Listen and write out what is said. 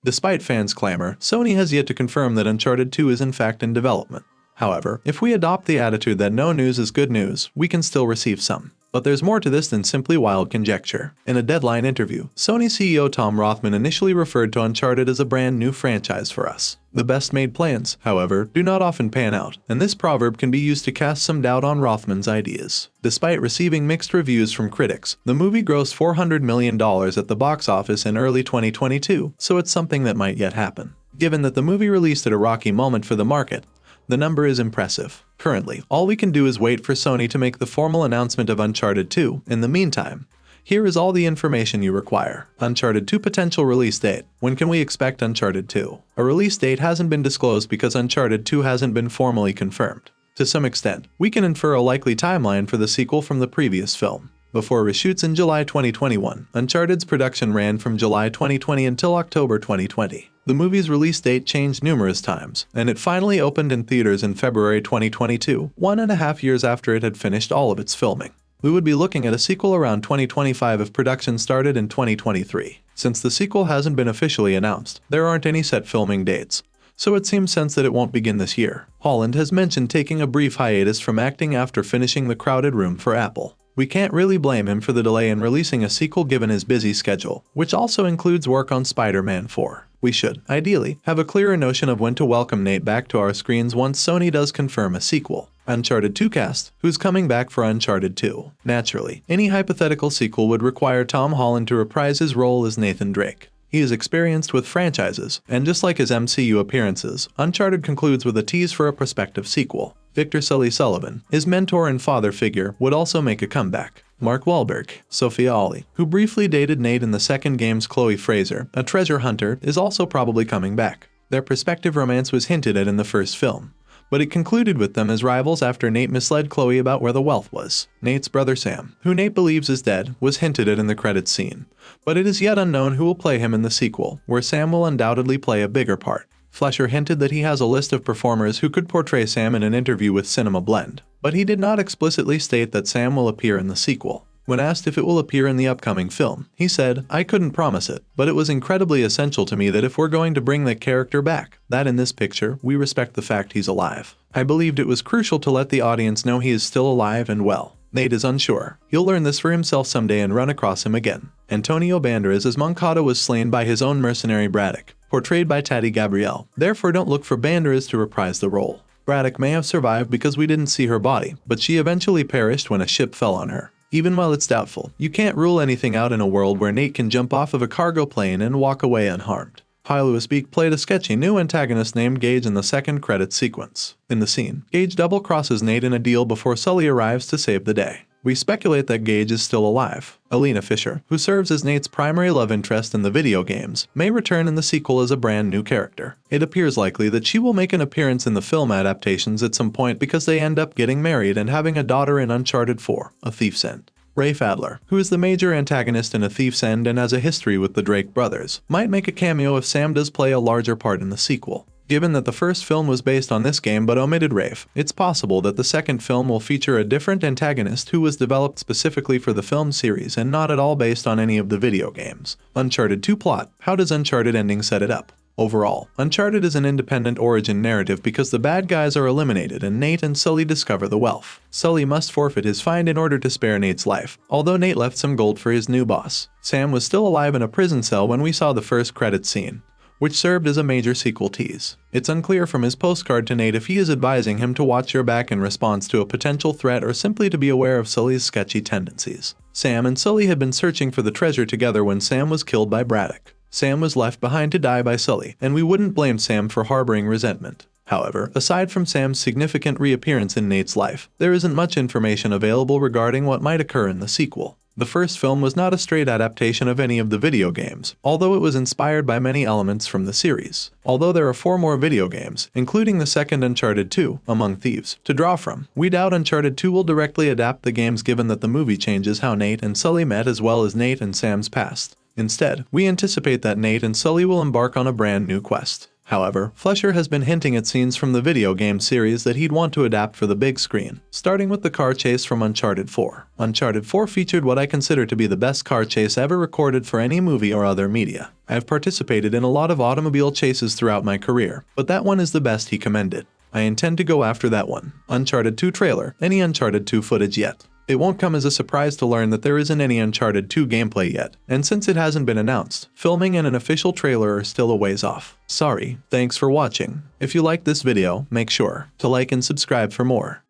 Despite fans' clamor, Sony has yet to confirm that Uncharted 2 is in fact in development. However, if we adopt the attitude that no news is good news, we can still receive some. But there's more to this than simply wild conjecture. In a Deadline interview, Sony CEO Tom Rothman initially referred to Uncharted as a brand new franchise for us. The best-made plans, however, do not often pan out, and this proverb can be used to cast some doubt on Rothman's ideas. Despite receiving mixed reviews from critics, the movie grossed $400 million at the box office in early 2022, so it's something that might yet happen. Given that the movie released at a rocky moment for the market, the number is impressive. Currently, all we can do is wait for Sony to make the formal announcement of Uncharted 2. In the meantime, here is all the information you require. Uncharted 2 potential release date. When can we expect Uncharted 2? A release date hasn't been disclosed because Uncharted 2 hasn't been formally confirmed. To some extent, we can infer a likely timeline for the sequel from the previous film. Before reshoots in July 2021, Uncharted's production ran from July 2020 until October 2020. The movie's release date changed numerous times, and it finally opened in theaters in February 2022, 1.5 years after it had finished all of its filming. We would be looking at a sequel around 2025 if production started in 2023. Since the sequel hasn't been officially announced, there aren't any set filming dates, so it seems sense that it won't begin this year. Holland has mentioned taking a brief hiatus from acting after finishing The Crowded Room for Apple. We can't really blame him for the delay in releasing a sequel given his busy schedule, which also includes work on Spider-Man 4. We should, ideally, have a clearer notion of when to welcome Nate back to our screens once Sony does confirm a sequel. Uncharted 2 cast, who's coming back for Uncharted 2? Naturally, any hypothetical sequel would require Tom Holland to reprise his role as Nathan Drake. He is experienced with franchises, and just like his MCU appearances, Uncharted concludes with a tease for a prospective sequel. Victor Sully Sullivan, his mentor and father figure, would also make a comeback. Mark Wahlberg, Sophia Ali, who briefly dated Nate in the second game's Chloe Fraser, a treasure hunter, is also probably coming back. Their prospective romance was hinted at in the first film, but it concluded with them as rivals after Nate misled Chloe about where the wealth was. Nate's brother Sam, who Nate believes is dead, was hinted at in the credits scene, but it is yet unknown who will play him in the sequel, where Sam will undoubtedly play a bigger part. Fleischer hinted that he has a list of performers who could portray Sam in an interview with Cinema Blend, but he did not explicitly state that Sam will appear in the sequel. When asked if it will appear in the upcoming film, he said, "I couldn't promise it, but it was incredibly essential to me that if we're going to bring that character back, that in this picture, we respect the fact he's alive. I believed it was crucial to let the audience know he is still alive and well." Nate is unsure. He'll learn this for himself someday and run across him again. Antonio Banderas as Moncada was slain by his own mercenary Braddock, portrayed by Tati Gabrielle. Therefore don't look for Banderas to reprise the role. Braddock may have survived because we didn't see her body, but she eventually perished when a ship fell on her. Even while it's doubtful, you can't rule anything out in a world where Nate can jump off of a cargo plane and walk away unharmed. Louis Beak played a sketchy new antagonist named Gage in the second credits sequence. In the scene, Gage double-crosses Nate in a deal before Sully arrives to save the day. We speculate that Gage is still alive. Alina Fisher, who serves as Nate's primary love interest in the video games, may return in the sequel as a brand new character. It appears likely that she will make an appearance in the film adaptations at some point because they end up getting married and having a daughter in Uncharted 4, A Thief's End. Rafe Adler, who is the major antagonist in A Thief's End and has a history with the Drake brothers, might make a cameo if Sam does play a larger part in the sequel. Given that the first film was based on this game but omitted Rafe, it's possible that the second film will feature a different antagonist who was developed specifically for the film series and not at all based on any of the video games. Uncharted 2 plot. How does Uncharted ending set it up? Overall, Uncharted is an independent origin narrative because the bad guys are eliminated and Nate and Sully discover the wealth. Sully must forfeit his find in order to spare Nate's life, although Nate left some gold for his new boss. Sam was still alive in a prison cell when we saw the first credits scene, which served as a major sequel tease. It's unclear from his postcard to Nate if he is advising him to watch your back in response to a potential threat or simply to be aware of Sully's sketchy tendencies. Sam and Sully had been searching for the treasure together when Sam was killed by Braddock. Sam was left behind to die by Sully, and we wouldn't blame Sam for harboring resentment. However, aside from Sam's significant reappearance in Nate's life, there isn't much information available regarding what might occur in the sequel. The first film was not a straight adaptation of any of the video games, although it was inspired by many elements from the series. Although there are 4 more video games, including the second Uncharted 2, Among Thieves, to draw from, we doubt Uncharted 2 will directly adapt the games given that the movie changes how Nate and Sully met as well as Nate and Sam's past. Instead, we anticipate that Nate and Sully will embark on a brand new quest. However, Fleischer has been hinting at scenes from the video game series that he'd want to adapt for the big screen, starting with the car chase from Uncharted 4. Uncharted 4 featured what I consider to be the best car chase ever recorded for any movie or other media. I have participated in a lot of automobile chases throughout my career, but that one is the best he commended. I intend to go after that one. Uncharted 2 trailer, any Uncharted 2 footage yet? It won't come as a surprise to learn that there isn't any Uncharted 2 gameplay yet, and since it hasn't been announced, filming and an official trailer are still a ways off. Sorry, thanks for watching. If you liked this video, make sure to like and subscribe for more.